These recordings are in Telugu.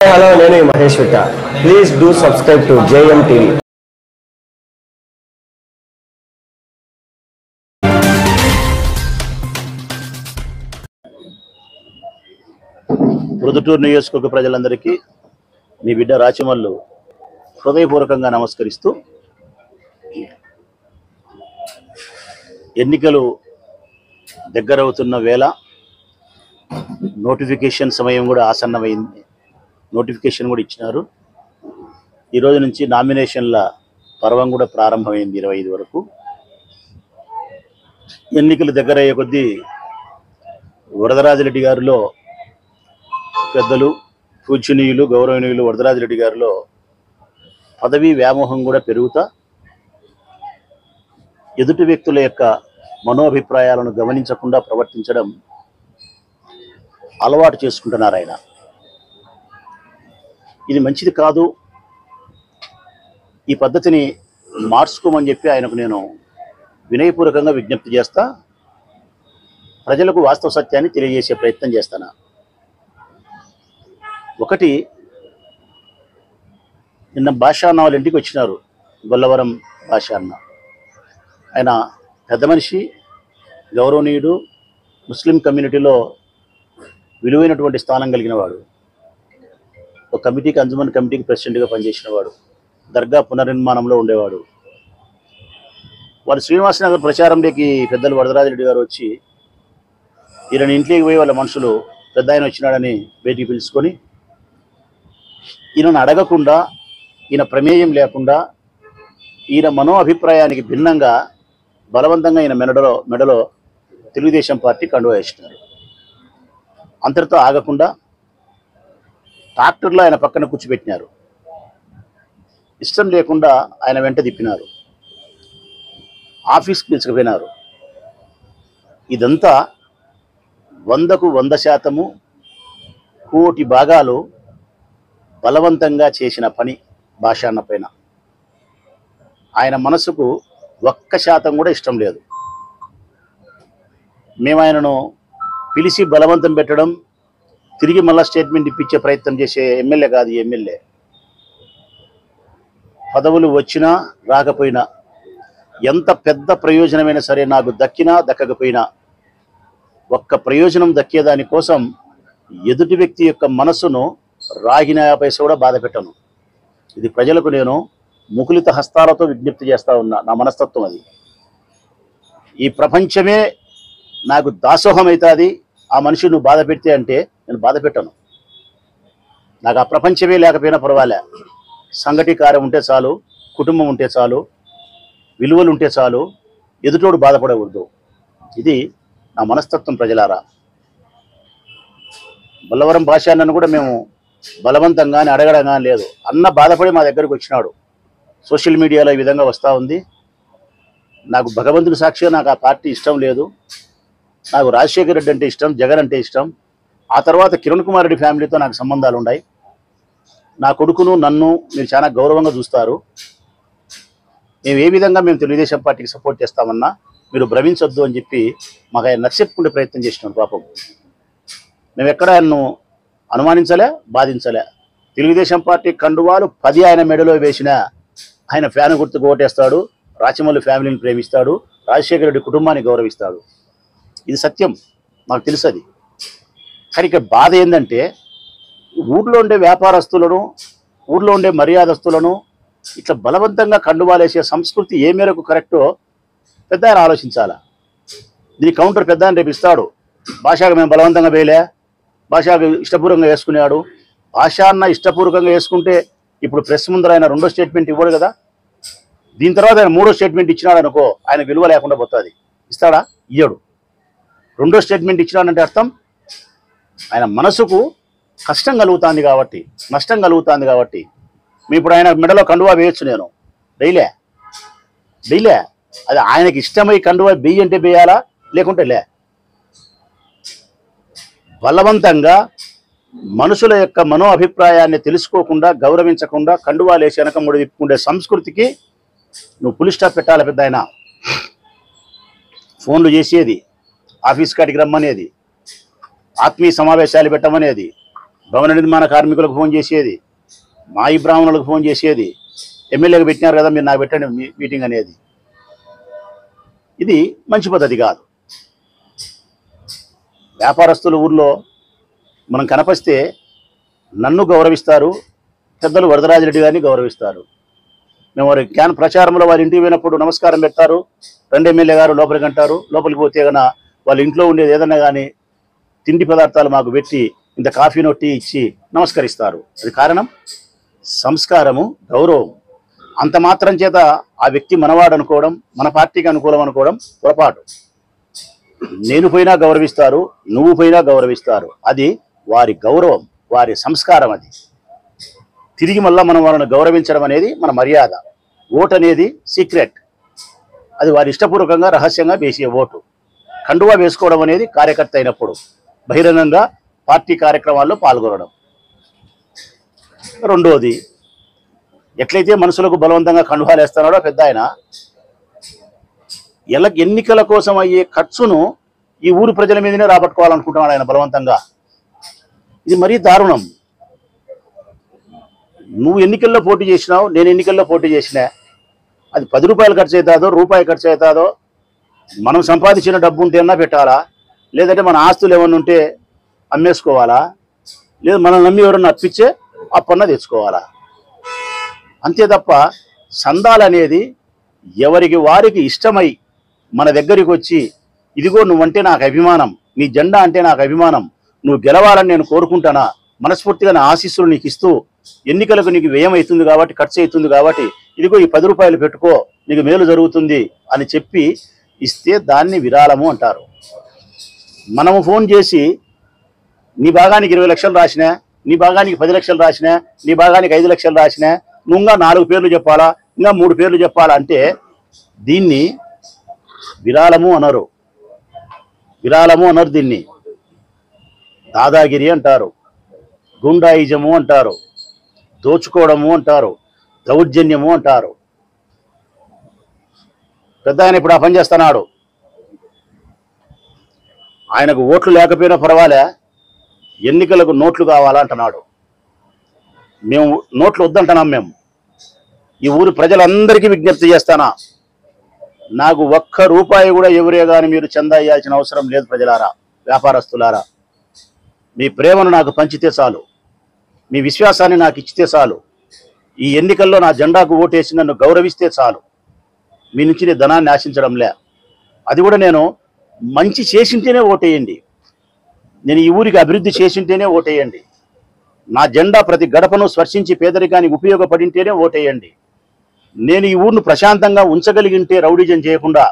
హాయ్ హలో నేను Mahesh Vitta. Please do subscribe to JM TV. Proddatur నియోజకవర్గ ప్రజలందరికీ మీ బిడ్డ రాచమల్లు హృదయపూర్వకంగా నమస్కరిస్తూ, ఎన్నికలు దగ్గరవుతున్న వేళ నోటిఫికేషన్ సమయం కూడా ఆసన్నమైంది. నోటిఫికేషన్ కూడా ఇచ్చినారు. ఈరోజు నుంచి నామినేషన్ల పర్వం కూడా ప్రారంభమైంది 25 వరకు. ఎన్నికలు దగ్గరయ్యే కొద్దీ వరదరాజిరెడ్డి గారిలో పెద్దలు, పూజనీయులు, గౌరవనీయులు వరదరాజిరెడ్డి గారిలో పదవీ వ్యామోహం కూడా పెరుగుతా ఎదుటి వ్యక్తుల యొక్క మనోభిప్రాయాలను గమనించకుండా ప్రవర్తించడం అలవాటు చేసుకుంటున్నారు ఆయన. ఇది మంచిది కాదు. ఈ పద్ధతిని మార్చుకోమని చెప్పి ఆయనకు నేను వినయపూర్వకంగా విజ్ఞప్తి చేస్తా. ప్రజలకు వాస్తవ సత్యాన్ని తెలియజేసే ప్రయత్నం చేస్తాను. ఒకటి, నిన్న భాషా అన్న వాళ్ళ ఇంటికి వచ్చినారు. గొల్లవరం భాషా అన్న. ఆయన పెద్ద మనిషి, గౌరవనీయుడు, ముస్లిం కమ్యూనిటీలో విలువైనటువంటి స్థానం కలిగిన వాడు. ఒక కమిటీకి, అంజుమన్ కమిటీకి ప్రెసిడెంట్గా పనిచేసిన వాడు. దర్గా పునర్నిర్మాణంలో ఉండేవాడు. వాడు శ్రీనివాసనగర్ ప్రచారంలోకి పెద్దలు వరదరాజిరెడ్డి గారు వచ్చి ఈయన ఇంట్లోకి పోయి వాళ్ళ మనుషులు పెద్ద ఆయన వచ్చినాడని బయటికి పిలుచుకొని ఈయనను అడగకుండా, ఈయన ప్రమేయం లేకుండా, ఈయన మనో అభిప్రాయానికి భిన్నంగా బలవంతంగా ఈయన మెడలో తెలుగుదేశం పార్టీ కండువా వేసినారు. అంతటితో ఆగకుండా ట్రాక్టర్లో ఆయన పక్కన కూర్చోబెట్టినారు. ఇష్టం లేకుండా ఆయన వెంట తిప్పినారు. ఆఫీస్కి పిలుచుకుపోయినారు. ఇదంతా 100కు 100% కోటి భాగాలు బలవంతంగా చేసిన పని భాషాన్న పైన. ఆయన మనసుకు 1% కూడా ఇష్టం లేదు. మేము ఆయనను పిలిచి బలవంతం పెట్టడం, తిరిగి మళ్ళా స్టేట్మెంట్ ఇప్పించే ప్రయత్నం చేసే ఎమ్మెల్యే కాదు. ఎమ్మెల్యే పదవులు వచ్చినా రాకపోయినా, ఎంత పెద్ద ప్రయోజనమైనా సరే నాకు దక్కినా దక్కకపోయినా, ఒక్క ప్రయోజనం దక్కేదాని కోసం ఎదుటి వ్యక్తి యొక్క మనసును రాగిన పైసా కూడా బాధ పెట్టను. ఇది ప్రజలకు నేను ముకులిత హస్తాలతో విజ్ఞప్తి చేస్తా ఉన్నా. నా మనస్తత్వం అది. ఈ ప్రపంచమే నాకు దాసోహం అవుతుంది ఆ మనిషి నువ్వు బాధ పెడితే అంటే నేను బాధ పెట్టను. నాకు ఆ ప్రపంచమే లేకపోయినా పర్వాలే. సంఘటికారం ఉంటే చాలు, కుటుంబం ఉంటే చాలు, విలువలు ఉంటే చాలు, ఎదుటోడు బాధపడకూడదు. ఇది నా మనస్తత్వం ప్రజలారా. బొల్లవరం భాష అన్నను కూడా మేము బలవంతంగానే అడగడం కానీ లేదు. అన్న బాధపడి మా దగ్గరకు వచ్చినాడు. సోషల్ మీడియాలో ఈ విధంగా వస్తూ ఉంది. నాకు భగవంతుని సాక్షిగా నాకు ఆ పార్టీ ఇష్టం లేదు. నాకు రాజశేఖర రెడ్డి అంటే ఇష్టం, జగన్ అంటే ఇష్టం. ఆ తర్వాత కిరణ్ కుమార్ రెడ్డి ఫ్యామిలీతో నాకు సంబంధాలు ఉన్నాయి. నా కొడుకును, నన్ను మీరు చాలా గౌరవంగా చూస్తారు. మేము ఏ విధంగా మేము తెలుగుదేశం పార్టీకి సపోర్ట్ చేస్తామన్నా మీరు భ్రమించొద్దు అని చెప్పి మాకు ఆయన నచ్చెప్పుకునే ప్రయత్నం చేసినాం. పాపం మేము ఎక్కడ ఆయన్ను అనుమానించలే, బాధించలే. తెలుగుదేశం పార్టీ కండువాలు 10 ఆయన మెడలో వేసినా ఆయన ఫ్యాన్ గుర్తుకు ఓటేస్తాడు, రాచమల్లు ఫ్యామిలీని ప్రేమిస్తాడు, రాజశేఖర రెడ్డి కుటుంబాన్ని గౌరవిస్తాడు. ఇది సత్యం, మాకు తెలుసు అది. కానీ ఇక్కడ బాధ ఏంటంటే ఊర్లో ఉండే వ్యాపారస్తులను, ఊర్లో ఉండే మర్యాదస్తులను ఇట్లా బలవంతంగా కండువాలేసే సంస్కృతి ఏ మేరకు కరెక్టో పెద్ద ఆయన ఆలోచించాలా. దీని కౌంటర్ పెద్ద ఆయన రేపు ఇస్తాడు. భాషకు మేము బలవంతంగా వేయలే, భాషకు ఇష్టపూర్వకంగా వేసుకునేవాడు. భాష అన్న ఇష్టపూర్వకంగా వేసుకుంటే ఇప్పుడు ప్రెస్ ముందర ఆయన 2వ స్టేట్మెంట్ ఇవ్వడు కదా. దీని తర్వాత ఆయన 3వ స్టేట్మెంట్ ఇచ్చినాడు అనుకో, ఆయన విలువ లేకుండా పోతుంది. ఇస్తాడా? ఇయ్యడు. 2వ స్టేట్మెంట్ ఇచ్చినాడంటే అర్థం ఆయన మనసుకు కష్టం కలుగుతుంది కాబట్టి, నష్టం కలుగుతుంది కాబట్టి. మీ ఇప్పుడు ఆయన మెడలో కండువా వేయచ్చు, నేను డైలే అది ఆయనకి ఇష్టమై కండువా బెయ్యి అంటే బేయాలా, లేకుంటే లే. బలవంతంగా మనుషుల యొక్క మనో అభిప్రాయాన్ని తెలుసుకోకుండా, గౌరవించకుండా కండువాలేసి వెనక ముడి తిప్పుకుండే సంస్కృతికి నువ్వు పులి స్టాప్ పెట్టాలి. పెద్ద ఆయన ఫోన్లు చేసేది, ఆఫీస్ కాడికి రమ్మనేది, ఆత్మీయ సమావేశాలు పెట్టమనేది, భవన నిర్మాణ కార్మికులకు ఫోన్ చేసేది, మాయి బ్రాహ్మణులకు ఫోన్ చేసేది, ఎమ్మెల్యేకి పెట్టినారు కదా మీరు నాకు పెట్టండి మీటింగ్ అనేది. ఇది మంచి పద్ధతి కాదు. వ్యాపారస్తుల ఊర్లో మనం కనపస్తే నన్ను గౌరవిస్తారు, పెద్దలు వరదరాజిరెడ్డి గారిని గౌరవిస్తారు. మేము వారి ప్రచారంలో వారి ఇంటికి పోయినప్పుడు నమస్కారం పెడతారు, 2 ఎమ్మెల్యే గారు లోపలికి అంటారు. లోపలికి పోతే కన్నా వాళ్ళ ఇంట్లో ఉండేది ఏదన్నా కానీ తిండి పదార్థాలు మాకు పెట్టి ఇంత కాఫీ నొట్టి ఇచ్చి నమస్కరిస్తారు. అది కారణం సంస్కారము, గౌరవం. అంత మాత్రం చేత ఆ వ్యక్తి మనవాడు అనుకోవడం, మన పార్టీకి అనుకూలం అనుకోవడం పొరపాటు. నేను పోయినా గౌరవిస్తారు, నువ్వు పోయినా గౌరవిస్తారు. అది వారి గౌరవం, వారి సంస్కారం. అది తిరిగి మళ్ళా మనం వాళ్ళని గౌరవించడం అనేది మన మర్యాద. ఓటు అనేది సీక్రెట్, అది వారి ఇష్టపూర్వకంగా రహస్యంగా వేసే ఓటు. కండువా వేసుకోవడం అనేది కార్యకర్త అయినప్పుడు బహిరంగంగా పార్టీ కార్యక్రమాల్లో పాల్గొనడం. రెండోది, ఎట్లయితే మనుషులకు బలవంతంగా కండువాలు వేస్తున్నాడో పెద్ద ఆయన, ఎన్నికల కోసం అయ్యే ఖర్చును ఈ ఊరు ప్రజల మీదనే రాబట్టుకోవాలనుకుంటున్నాడు ఆయన బలవంతంగా. ఇది మరీ దారుణం. నువ్వు ఎన్నికల్లో పోటీ చేసినావు, నేను ఎన్నికల్లో పోటీ చేసినా, అది 10 రూపాయలు ఖర్చు అవుతుందో రూపాయి ఖర్చు అవుతుందో మనం సంపాదించిన డబ్బు ఉంటేనా పెట్టాలా, లేదంటే మన ఆస్తులు ఏమన్నా ఉంటే అమ్మేసుకోవాలా, లేదా మనం నమ్మి ఎవరన్నా అప్పిచ్చే అప్పన్న తెచ్చుకోవాలా. అంతే తప్ప సందాలు అనేది ఎవరికి వారికి ఇష్టమై మన దగ్గరికి వచ్చి ఇదిగో నువ్వంటే నాకు అభిమానం, నీ జెండా అంటే నాకు అభిమానం, నువ్వు గెలవాలని నేను కోరుకుంటానా, మనస్ఫూర్తిగా నా ఆశీస్సులు నీకు ఇస్తూ ఎన్నికలకు నీకు వ్యయం అవుతుంది కాబట్టి, ఖర్చు అవుతుంది కాబట్టి ఇదిగో ఈ 10 రూపాయలు పెట్టుకో నీకు మేలు జరుగుతుంది అని చెప్పి ఇస్తే దాన్ని విరాళము అంటారు. మనము ఫోన్ చేసి నీ భాగానికి 20 లక్షలు రాసినా, నీ భాగానికి 10 లక్షలు రాసినా, నీ భాగానికి 5 లక్షలు రాసినా, నువ్వు ఇంకా 4 పేర్లు చెప్పాలా, ఇంకా 3 పేర్లు చెప్పాలా అంటే దీన్ని విరాళము అనరు. విరాళము అనరు, దీన్ని దాదాగిరి అంటారు, గుండాయిజము అంటారు, దోచుకోవడము అంటారు, దౌర్జన్యము అంటారు. పెద్ద ఆయన ఇప్పుడు ఆ పని చేస్తున్నాడు. ఆయనకు ఓట్లు లేకపోయినా పర్వాలే, ఎన్నికలకు నోట్లు కావాలా అంటున్నాడు. మేము నోట్లు వద్దంటున్నాం. మేము ఈ ఊరు ప్రజలందరికీ విజ్ఞప్తి చేస్తానా, నాకు 1 రూపాయి కూడా ఎవరే కానీ మీరు చందా ఇవ్వాల్సిన అవసరం లేదు. ప్రజలారా, వ్యాపారస్తులారా, మీ ప్రేమను నాకు పంచితే చాలు, మీ విశ్వాసాన్ని నాకు ఇచ్చితే చాలు, ఈ ఎన్నికల్లో నా జెండాకు ఓటేసి నన్ను గౌరవిస్తే చాలు. మీ నుంచి నేను ధనాన్ని ఆశించడంలే. అది కూడా నేను మంచి చేసింటేనే ఓటేయండి, నేను ఈ ఊరికి అభివృద్ధి చేసింటేనే ఓటేయండి, నా జెండా ప్రతి గడపను స్పర్శించి పేదరికానికి ఉపయోగపడింటేనే ఓటేయండి, నేను ఈ ఊరిని ప్రశాంతంగా ఉంచగలిగింటే రౌడీజం చేయకుండా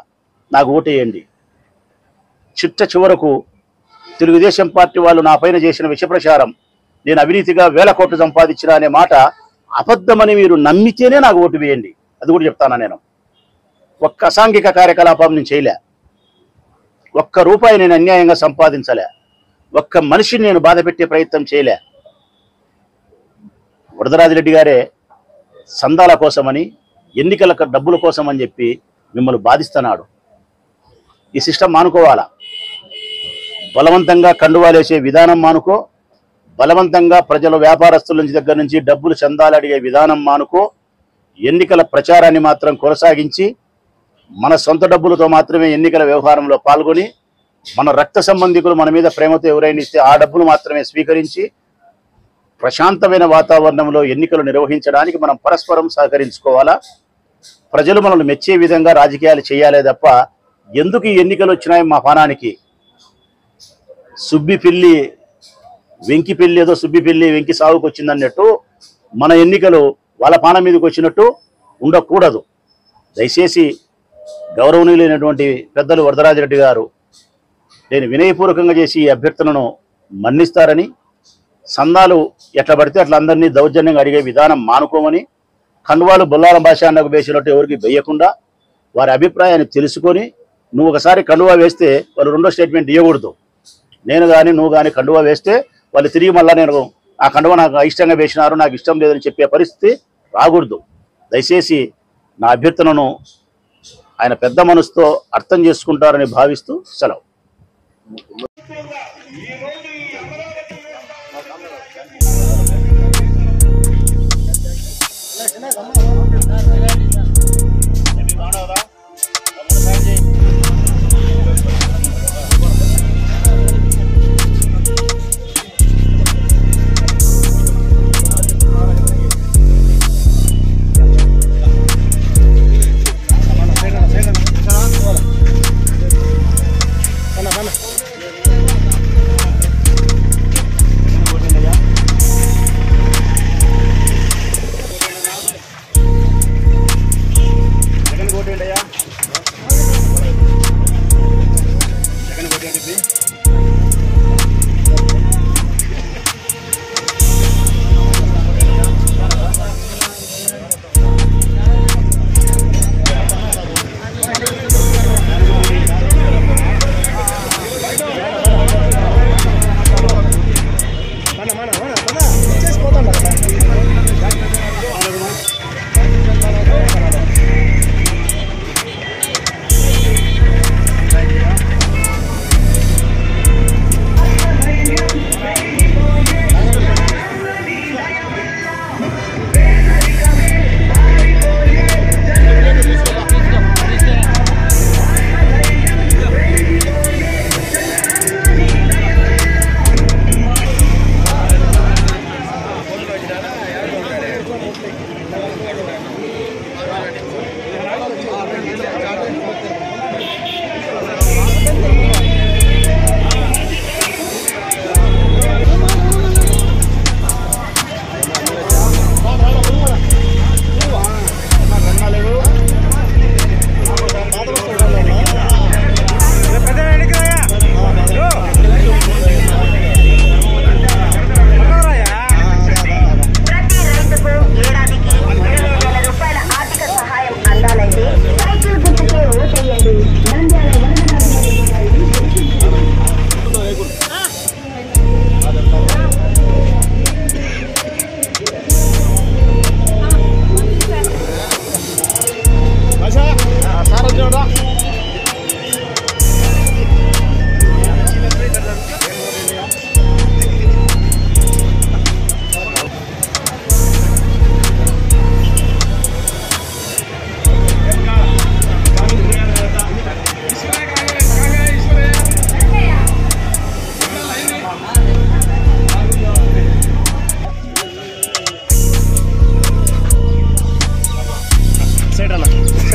నాకు ఓటేయండి. చివరకు తెలుగుదేశం పార్టీ వాళ్ళు నా పైన చేసిన విషప్రచారం, నేను అవినీతిగా 1000 కోట్లు సంపాదించిన అనే మాట అబద్ధమని మీరు నమ్మితేనే నాకు ఓటు వేయండి. అది కూడా చెప్తానా. నేను ఒక్క అసాంఘిక కార్యకలాపం నేను చేయలే, 1 రూపాయి నేను అన్యాయంగా సంపాదించలే, 1 మనిషిని నేను బాధ పెట్టే ప్రయత్నం చేయలే. వరదరాజిరెడ్డి గారే సందాల కోసమని, ఎన్నికల డబ్బుల కోసం అని చెప్పి మిమ్మల్ని బాధిస్తున్నాడు. ఈ సిస్టమ్ మానుకోవాలా. బలవంతంగా కండువాలేసే విధానం మానుకో, బలవంతంగా ప్రజల వ్యాపారస్తుల నుంచి దగ్గర నుంచి డబ్బులు చందాలు అడిగే విధానం మానుకో. ఎన్నికల ప్రచారాన్ని మాత్రం కొనసాగించి మన సొంత డబ్బులతో మాత్రమే ఎన్నికల వ్యవహారంలో పాల్గొని, మన రక్త సంబంధికులు మన మీద ప్రేమతో ఎవరైనా ఇస్తే ఆ డబ్బులు మాత్రమే స్వీకరించి ప్రశాంతమైన వాతావరణంలో ఎన్నికలు నిర్వహించడానికి మనం పరస్పరం సహకరించుకోవాలా. ప్రజలు మనల్ని మెచ్చే విధంగా రాజకీయాలు చేయాలే తప్ప ఎందుకు ఈ ఎన్నికలు వచ్చినాయి మా పానానికి, సుబ్బి పిల్లి వెంకి పెళ్ళి ఏదో సుబ్బి పెళ్ళి వెంకి సాగుకు వచ్చిందన్నట్టు మన ఎన్నికలు వాళ్ళ పానం మీదకి వచ్చినట్టు ఉండకూడదు. దయచేసి గౌరవనీయులైనటువంటి పెద్దలు వరదరాజిరెడ్డి గారు నేను వినయపూర్వకంగా చేసి ఈ అభ్యర్థనను మన్నిస్తారని, సందాలు ఎట్లా పడితే అట్లా అందరినీ దౌర్జన్యంగా అడిగే విధానం మానుకోమని, కండువాలు బొల్లాల భాష అన్నకు వేసినట్టు ఎవరికి వేయకుండా వారి అభిప్రాయాన్ని తెలుసుకొని, నువ్వు ఒకసారి కండువా వేస్తే వాళ్ళు రెండో స్టేట్మెంట్ ఇవ్వకూడదు. నేను కానీ నువ్వు కానీ కండువా వేస్తే వాళ్ళు తిరిగి మళ్ళీ నేను ఆ కండువా నాకు ఇష్టంగా వేసినారు, నాకు ఇష్టం లేదని చెప్పే పరిస్థితి రాకూడదు. దయచేసి నా అభ్యర్థనను ఆయన పెద్ద మనసుతో అర్థం చేసుకుంటారని భావిస్తూ సెలవు.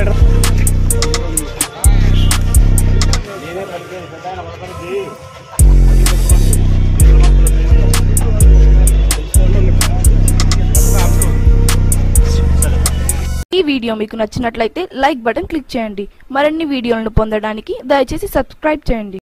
ఈ వీడియో మీకు నచ్చినట్లయితే లైక్ బటన్ క్లిక్ చేయండి. మరిన్ని వీడియోలను పొందడానికి దయచేసి సబ్స్క్రైబ్ చేయండి.